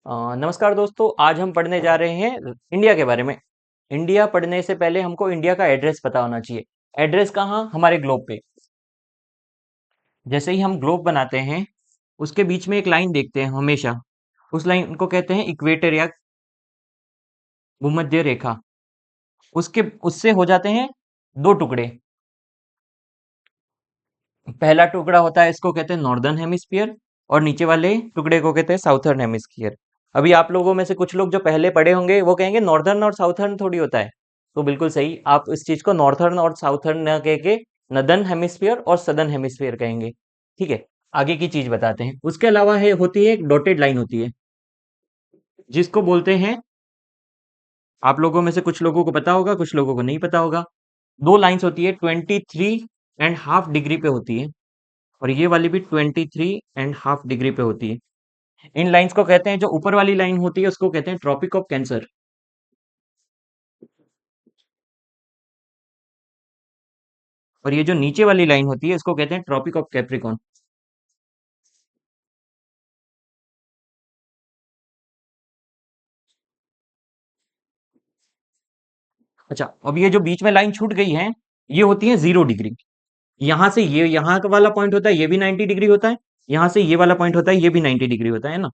नमस्कार दोस्तों, आज हम पढ़ने जा रहे हैं इंडिया के बारे में। इंडिया पढ़ने से पहले हमको इंडिया का एड्रेस पता होना चाहिए। एड्रेस कहाँ? हमारे ग्लोब पे। जैसे ही हम ग्लोब बनाते हैं, उसके बीच में एक लाइन देखते हैं हमेशा। उस लाइन को कहते हैं इक्वेटर या भूमध्य रेखा। उसके उससे हो जाते हैं दो टुकड़े। पहला टुकड़ा होता है, इसको कहते हैं नॉर्दर्न हेमिस्फीयर, और नीचे वाले टुकड़े को कहते हैं साउथर्न हेमिस्फीयर। अभी आप लोगों में से कुछ लोग जो पहले पढ़े होंगे वो कहेंगे नॉर्दर्न और साउथर्न थोड़ी होता है। तो बिल्कुल सही, आप इस चीज को नॉर्थर्न और साउथर्न न कह के नदर्न हेमिस्फीयर और सदर्न हेमिस्फीयर कहेंगे। ठीक है, आगे की चीज बताते हैं। उसके अलावा है होती है एक डॉटेड लाइन होती है, जिसको बोलते हैं, आप लोगों में से कुछ लोगों को पता होगा, कुछ लोगों को नहीं पता होगा। दो लाइंस होती है, 23.5 डिग्री पे होती है, और ये वाली भी 23.5 डिग्री पे होती है। इन लाइंस को कहते हैं, जो ऊपर वाली लाइन होती है उसको कहते हैं ट्रॉपिक ऑफ कैंसर, और ये जो नीचे वाली लाइन होती है इसको कहते हैं ट्रॉपिक ऑफ कैप्रिकॉर्न। अच्छा, अब ये जो बीच में लाइन छूट गई है, ये होती है 0 डिग्री। यहां से ये यहाँ का वाला पॉइंट होता है, ये भी 90 डिग्री होता है। यहां से ये वाला पॉइंट होता है, ये भी 90 डिग्री होता है ना।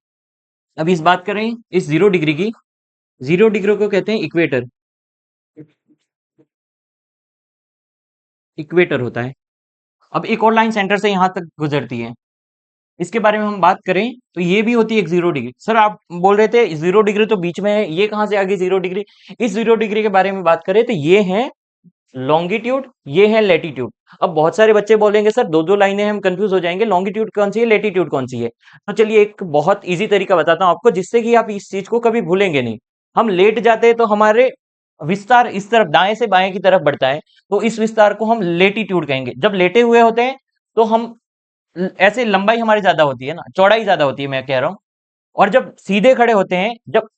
अब इस बात करें इस 0 डिग्री की, 0 डिग्री को कहते हैं इक्वेटर। इक्वेटर होता है। अब एक और लाइन सेंटर से यहां तक गुजरती है, इसके बारे में हम बात करें तो ये भी होती है एक 0 डिग्री। सर आप बोल रहे थे 0 डिग्री तो बीच में है, ये कहां से आ गई 0 डिग्री? इस 0 डिग्री के बारे में बात करें तो ये है लॉन्गिट्यूड, ये है लेटीट्यूड। अब बहुत सारे बच्चे बोलेंगे सर दो दो लाइनें हम कंफ्यूज हो जाएंगे, लॉन्गिट्यूड कौन सी है, लेटीट्यूड कौन सी है? तो चलिए एक बहुत इजी तरीका बताता हूं आपको, जिससे कि आप इस चीज को कभी भूलेंगे नहीं। हम लेट जाते हैं तो हमारे विस्तार इस तरफ दाएं से बाएं की तरफ बढ़ता है, तो इस विस्तार को हम लेटीट्यूड कहेंगे। जब लेटे हुए होते हैं तो हम ऐसे लंबाई हमारी ज्यादा होती है ना, चौड़ाई ज्यादा होती है मैं कह रहा हूं। और जब सीधे खड़े होते हैं, जब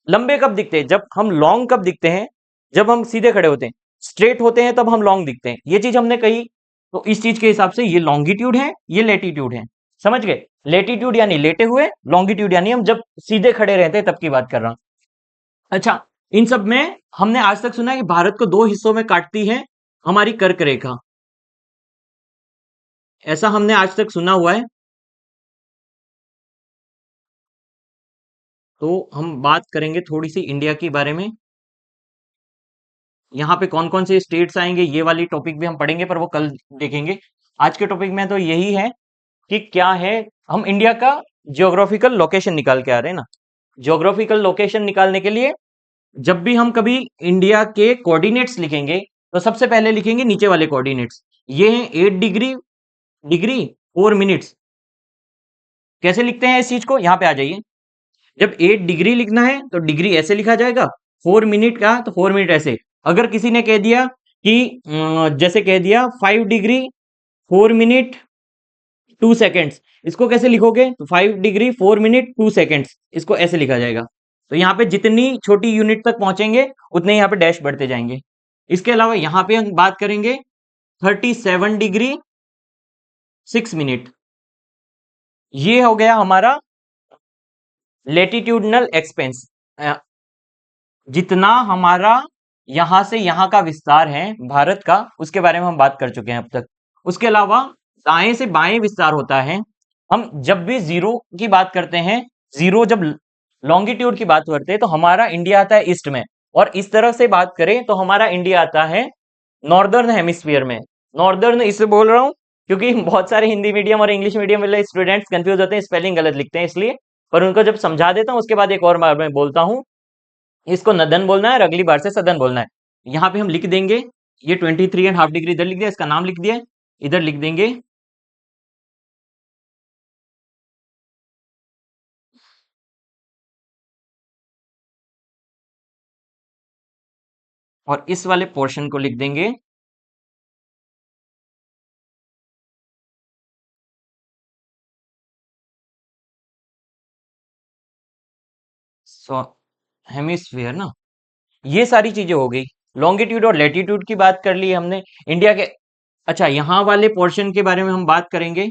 लंबे कब दिखते हैं, जब हम लॉन्ग कब दिखते हैं, जब हम सीधे खड़े होते हैं, स्ट्रेट होते हैं तब हम लॉन्ग दिखते हैं। ये चीज हमने कही। तो इस चीज के हिसाब से ये लॉन्गिट्यूड है, ये लेटीट्यूड है। समझ गए? लेटीट्यूड यानी लेटे हुए, लॉन्गिट्यूड यानी हम जब सीधे खड़े रहते हैं तब की बात कर रहा हूं। अच्छा, इन सब में हमने आज तक सुना है कि भारत को दो हिस्सों में काटती है हमारी कर्क रेखा। ऐसा हमने आज तक सुना हुआ है। तो हम बात करेंगे थोड़ी सी इंडिया के बारे में। यहाँ पे कौन कौन से स्टेट्स आएंगे ये वाली टॉपिक भी हम पढ़ेंगे, पर वो कल देखेंगे। आज के टॉपिक में तो यही है कि क्या है, हम इंडिया का जियोग्राफिकल लोकेशन निकाल के आ रहे हैं ना। जियोग्राफिकल लोकेशन निकालने के लिए जब भी हम कभी इंडिया के कोऑर्डिनेट्स लिखेंगे, तो सबसे पहले लिखेंगे नीचे वाले कोऑर्डिनेट्स। ये है 8 डिग्री, डिग्री 4 मिनट्स। कैसे लिखते हैं इस चीज को? यहाँ पे आ जाइए। जब 8 डिग्री लिखना है तो डिग्री ऐसे लिखा जाएगा, 4 मिनट का तो 4 मिनट ऐसे। अगर किसी ने कह दिया कि जैसे कह दिया 5 डिग्री 4 मिनट 2 सेकेंड्स, इसको कैसे लिखोगे? तो 5 डिग्री 4 मिनट 2 सेकेंड्स, इसको ऐसे लिखा जाएगा। तो यहाँ पे जितनी छोटी यूनिट तक पहुंचेंगे उतने यहाँ पे डैश बढ़ते जाएंगे। इसके अलावा यहाँ पे हम बात करेंगे 37 डिग्री 6 मिनट। ये हो गया हमारा लेटिट्यूडनल एक्सपेंस, जितना हमारा यहां से यहां का विस्तार है भारत का, उसके बारे में हम बात कर चुके हैं अब तक। उसके अलावा दाएं से बाएं विस्तार होता है। हम जब भी जीरो की बात करते हैं, जीरो जब लॉन्गिट्यूड की बात करते हैं तो हमारा इंडिया आता है ईस्ट में, और इस तरह से बात करें तो हमारा इंडिया आता है नॉर्दर्न हेमिस्फीयर में। नॉर्दर्न इसलिए बोल रहा हूं क्योंकि बहुत सारे हिंदी मीडियम और इंग्लिश मीडियम वाले स्टूडेंट्स कंफ्यूज होते हैं, स्पेलिंग गलत लिखते हैं इसलिए। पर उनको जब समझा देता हूं उसके बाद एक और बार मैं बोलता हूं, इसको नदन बोलना है और अगली बार से सदन बोलना है। यहाँ पे हम लिख देंगे, ये 23.5 डिग्री इधर लिख दिया, इसका नाम लिख दिया, इधर लिख देंगे और इस वाले पोर्शन को लिख देंगे हेमिस्फीयर ना। ये सारी चीजें हो गई, लॉन्गिट्यूड और लेटीट्यूड की बात कर ली हमने इंडिया के। अच्छा, यहाँ वाले पोर्शन के बारे में हम बात करेंगे,